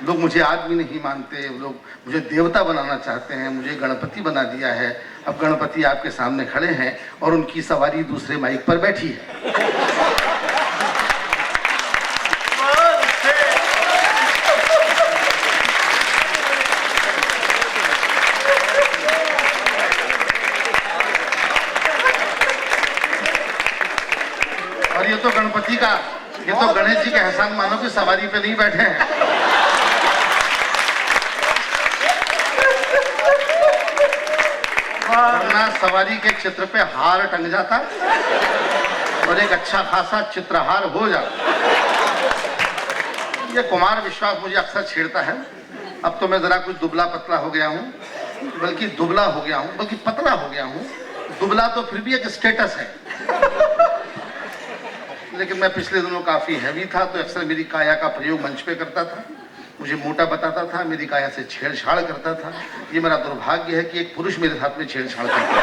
लोग मुझे आज भी नहीं मानते, लोग मुझे देवता बनाना चाहते हैं, मुझे गणपति बना दिया है। अब गणपति आपके सामने खड़े हैं और उनकी सवारी दूसरे माइक पर बैठी है। और ये तो गणपति का, ये तो गणेश जी के एहसान मानो कि सवारी पे नहीं बैठे हैं। वरना सवारी के चित्र पे हार टंग जाता और एक अच्छा खासा चित्रहार हो जाता। ये कुमार विश्वास मुझे अक्सर छेड़ता है। अब तो मैं जरा कुछ दुबला पतला हो गया हूँ, बल्कि दुबला हो गया हूँ, बल्कि पतला हो गया हूँ। दुबला तो फिर भी एक स्टेटस है, लेकिन मैं पिछले दिनों काफी हैवी था, तो अक्सर मेरी काया का प्रयोग मंच पे करता था। मुझे मोटा बताता था, मेरी काया से छेड़छाड़ करता था। ये मेरा दुर्भाग्य है कि एक पुरुष मेरे साथ में छेड़छाड़ करता है।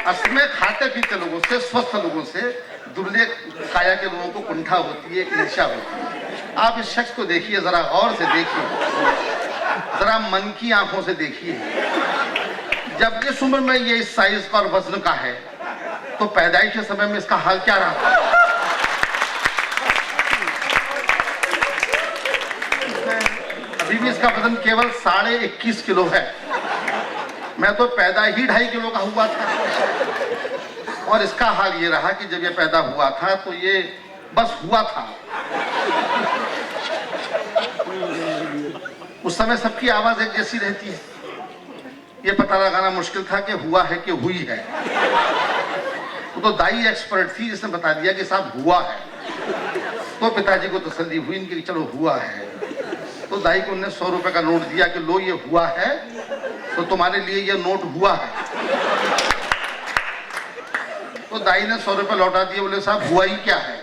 असल में खाते पीते लोगों से, स्वस्थ लोगों से दुबले काया के लोगों को कुंठा होती है, एक ईर्ष्या होती है। आप इस शख्स को देखिए, जरा गौर से देखिए, जरा मन की आंखों से देखिए। जब इस उम्र में ये इस साइज का और वजन का है, तो पैदाइश के समय में इसका हाल क्या रहा? अभी भी इसका वजन केवल 21.5 किलो है। मैं तो पैदा ही 2.5 किलो का हुआ था। और इसका हाल ये रहा कि जब ये पैदा हुआ था तो ये बस हुआ था। उस समय सबकी आवाज एक जैसी रहती है। ये पता लगाना मुश्किल था कि हुआ है कि हुई है। वो तो दाई एक्सपर्ट थी जिसने बता दिया कि साहब हुआ है। तो पिताजी को तसल्ली हुई इनकी, चलो हुआ है। तो दाई को उन्होंने 100 रुपए का नोट दिया कि लो ये हुआ है, तो तुम्हारे लिए ये नोट हुआ है। तो दाई ने 100 रुपए लौटा दिए, बोले साहब हुआ ही क्या है?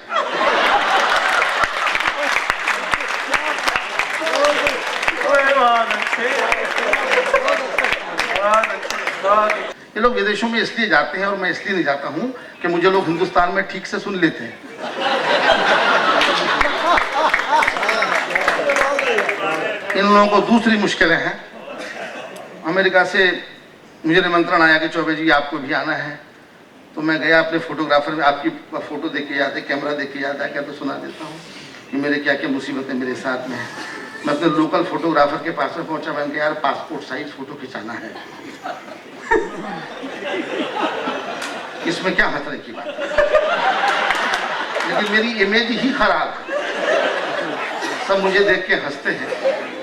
ये लोग विदेशों में इसलिए जाते हैं और मैं इसलिए नहीं जाता हूं कि मुझे लोग हिंदुस्तान में ठीक से सुन लेते हैं। इन लोगों को दूसरी मुश्किलें हैं। अमेरिका से मुझे निमंत्रण आया कि चौबे जी आपको भी आना है। तो मैं गया, अपने फोटोग्राफर में आपकी फोटो देख के याद है, कैमरा देख के याद है, क्या तो सुना देता हूँ कि मेरे क्या क्या मुसीबतें मेरे साथ में है। मैं अपने लोकल फोटोग्राफर के पास में पहुंचा, मैंने कहा यार पासपोर्ट साइज फोटो खिंचाना है। इसमें क्या हंसने की बात, लेकिन मेरी इमेज ही खराब है। सब मुझे देख के हंसते हैं,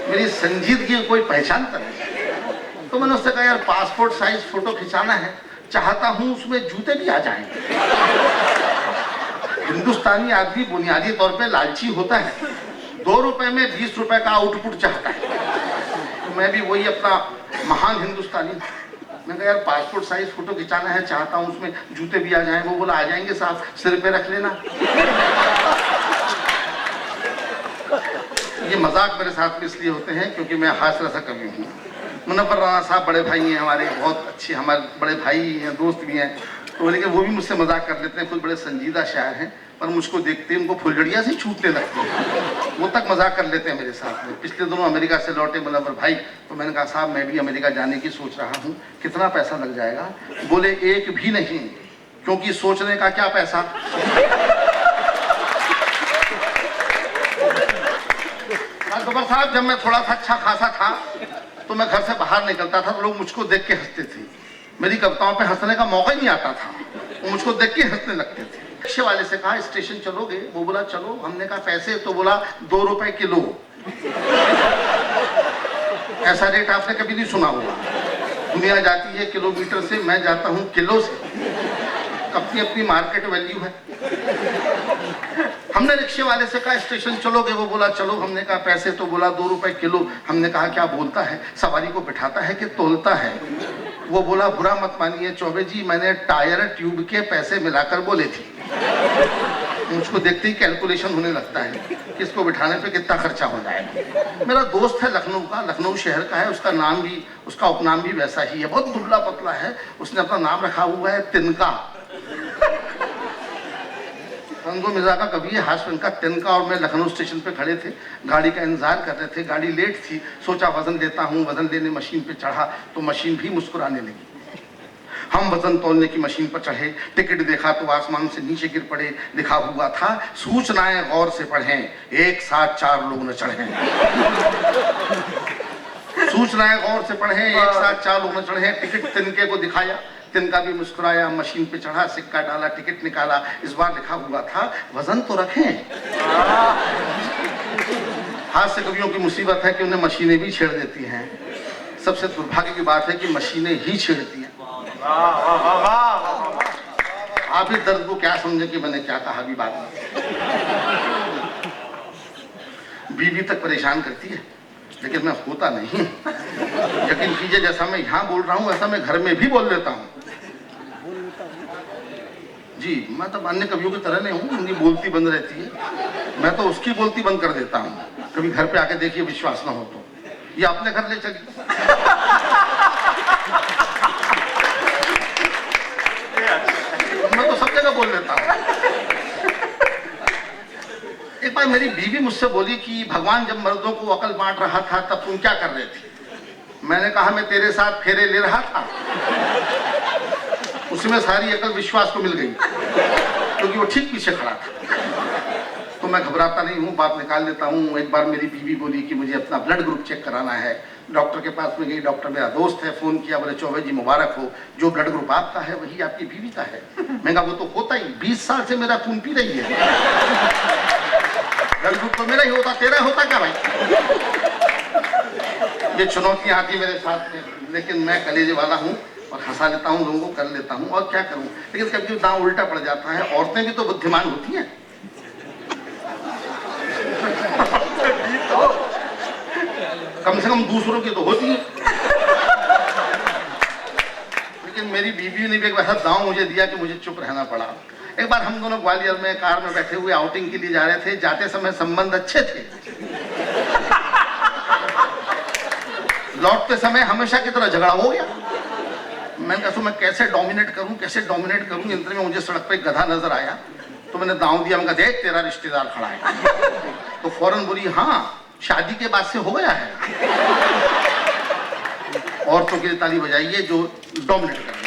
मेरी संजीदगी की कोई पहचान नहीं। तो मैंने उससे कहा यार पासपोर्ट साइज फोटो खिंचाना है, चाहता हूं उसमें जूते भी आ जाएंगे। हिंदुस्तानी आदमी बुनियादी तौर पे लालची होता है, 2 रुपए में 20 रुपए का आउटपुट चाहता है। तो मैं भी वही अपना महान हिंदुस्तानी, मैं कहा यार पासपोर्ट साइज फोटो खिंचाना है, चाहता हूँ उसमें जूते भी आ जाएं। वो बोला आ जाएंगे साहब, सिर पे रख लेना। ये मजाक मेरे साथ में इसलिए होते हैं क्योंकि मैं हास्य रसा कवि हूँ। मुनव्वर राणा साहब बड़े भाई हैं हमारे, बहुत अच्छे हमारे बड़े भाई हैं, दोस्त भी हैं। तो लेकिन वो भी मुझसे मजाक कर लेते हैं, खुद बड़े संजीदा शायर हैं, पर मुझको देखते उनको फुलझड़ियाँ से छूटने लगती है। वो तक मजाक कर लेते हैं मेरे साथ में। पिछले दिनों अमेरिका से लौटे मुनव्वर भाई, तो मैंने कहा साहब मैं भी अमेरिका जाने की सोच रहा हूँ, कितना पैसा लग जाएगा? बोले एक भी नहीं, क्योंकि सोचने का क्या पैसा। अकबर साहब जब मैं थोड़ा सा अच्छा खासा था तो मैं घर से बाहर निकलता था तो लोग मुझको देख के हंसते थे। मेरी कविताओं पे हंसने का मौका ही नहीं आता था, वो मुझको देख के हंसने लगते थे। रिक्शे वाले से कहा स्टेशन चलोगे? वो बोला चलो। हमने कहा पैसे? तो बोला 2 रुपए किलो। ऐसा रेट आपने कभी नहीं सुना होगा। दुनिया जाती है किलोमीटर से, मैं जाता हूँ किलो से। अपनी अपनी मार्केट वैल्यू है। हमने रिक्शे वाले से कहा स्टेशन चलोगे? वो बोला चलो। हमने कहा पैसे? तो बोला 2 रुपए किलो। हमने कहा क्या बोलता है, सवारी को बिठाता है कि तोलता है? वो बोला बुरा मत मानिए चौबे जी, मैंने टायर ट्यूब के पैसे मिलाकर बोले थे। मुझको देखते ही कैलकुलेशन होने लगता है कि इसको बिठाने पे कितना खर्चा हो जाएगा। मेरा दोस्त है लखनऊ का, लखनऊ शहर का है, उसका नाम भी, उसका उपनाम भी वैसा ही है, बहुत दुबला पतला है। उसने अपना नाम रखा हुआ है तिनका। तंगो मिर्जा का कवि है, हाशम का तिनका और मैं लखनऊ स्टेशन पे खड़े थे, गाड़ी का इंतजार कर रहे थे, गाड़ी लेट थी, सोचा वजन लेता हूँ, वजन लेने मशीन पे चढ़ा तो मशीन भी मुस्कुराने लगी। हम वजन तौलने की मशीन पर चढ़े, टिकट देखा तो आसमान से नीचे गिर पड़े, लिखा हुआ था सूचनाएं गौर से पढ़ें, एक साथ 4 लोग न चढ़ें। सूचनाएं गौर से पढ़ें, एक साथ 4 लोग न चढ़ें। टिकट तिनके को दिखाया, तिनका भी मुस्कुराया, मशीन पे चढ़ा, सिक्का डाला, टिकट निकाला, इस बार लिखा हुआ था वजन तो रखें। हास्य कवियों की मुसीबत है कि उन्हें मशीनें भी छेड़ देती हैं। सबसे दुर्भाग्य की बात है कि मशीनें ही छेड़ती हैं। आप इस दर्द को क्या समझे कि मैंने क्या कहा अभी बात में। बीवी तक परेशान करती है, लेकिन मैं होता नहीं। यकीन कीजिए, जैसा मैं यहाँ बोल रहा हूँ वैसा मैं घर में भी बोल लेता हूँ। जी, मैं तो अन्य कवियों की तरह नहीं हूँ, उनकी बोलती बंद रहती है, मैं तो उसकी बोलती बंद कर देता हूँ। कभी घर पे आके देखिए, विश्वास ना हो तो ये अपने घर ले चली। मैं तो सब जगह बोल लेता हूँ। एक बार मेरी बीवी मुझसे बोली कि भगवान जब मर्दों को अकल बांट रहा था तब तुम क्या कर रहे थे? मैंने कहा मैं तेरे साथ फेरे ले रहा था। उसमें सारी अकल विश्वास को मिल गई, क्योंकि वो ठीक पीछे खड़ा था। तो मैं घबराता नहीं हूँ, बात निकाल लेता हूँ। एक बार मेरी बीवी बोली कि मुझे अपना ब्लड ग्रुप चेक कराना है। डॉक्टर के पास में गई, डॉक्टर मेरा दोस्त है, फोन किया, बोले चौबे जी मुबारक हो, जो ब्लड ग्रुप आपका है वही आपकी बीवी का है। मैं कहा वो तो होता ही, 20 साल से मेरा खून पी रही है, ब्लड ग्रुप तो मेरा ही होता, तेरा होता क्या भाई? ये चुनौतियां आती मेरे साथ में, लेकिन मैं कलेजे वाला हूँ और हंसा लेता हूँ, लोगों को कर लेता हूँ, और क्या करूँ। लेकिन कभी दांव उल्टा पड़ जाता है। औरतें भी तो बुद्धिमान होती हैं। कम से कम दूसरों की तो होती है। लेकिन मेरी बीवी ने भी एक वैसा दांव मुझे दिया कि मुझे चुप रहना पड़ा। एक बार हम दोनों ग्वालियर में कार में बैठे हुए आउटिंग के लिए जा रहे थे। जाते समय संबंध अच्छे थे, लौटते समय हमेशा की तरह झगड़ा हो गया। मैंने कहा मैं कैसे डोमिनेट करूं, कैसे डोमिनेट करूं। इतने में मुझे सड़क पे एक गधा नजर आया, तो मैंने दांव दिया। मैं कहा देख तेरा रिश्तेदार खड़ा है। तो फौरन बोली हाँ शादी के बाद से हो गया है। औरतों के लिए ताली बजाइए जो डोमिनेट कर